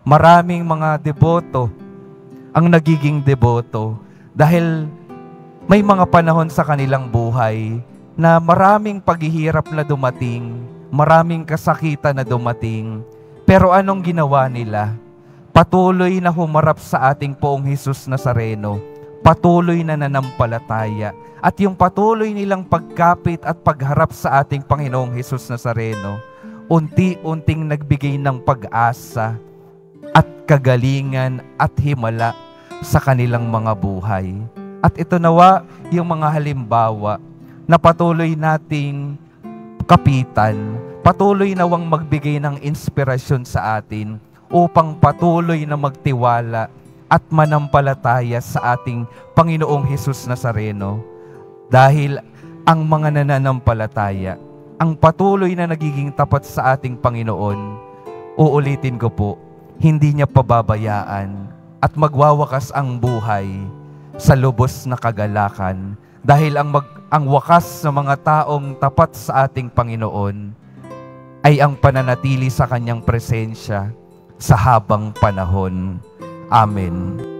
Maraming mga deboto ang nagiging deboto dahil may mga panahon sa kanilang buhay na maraming paghihirap na dumating, maraming kasakitan na dumating. Pero anong ginawa nila? Patuloy na humarap sa ating Poong Hesus Nazareno, patuloy na nanampalataya, at yung patuloy nilang pagkapit at pagharap sa ating Panginoong Hesus Nazareno, unti-unting nagbigay ng pag-asa at kagalingan at himala sa kanilang mga buhay. At ito nawa yung mga halimbawa na patuloy nating kapitan, patuloy nawang magbigay ng inspirasyon sa atin upang patuloy na magtiwala at manampalataya sa ating Panginoong Hesus Nazareno. Dahil ang mga nananampalataya, ang patuloy na nagiging tapat sa ating Panginoon, uulitin ko po, hindi niya pababayaan at magwawakas ang buhay sa lubos na kagalakan. Dahil ang wakas ng mga taong tapat sa ating Panginoon ay ang pananatili sa Kanyang presensya sa habang panahon. Amen.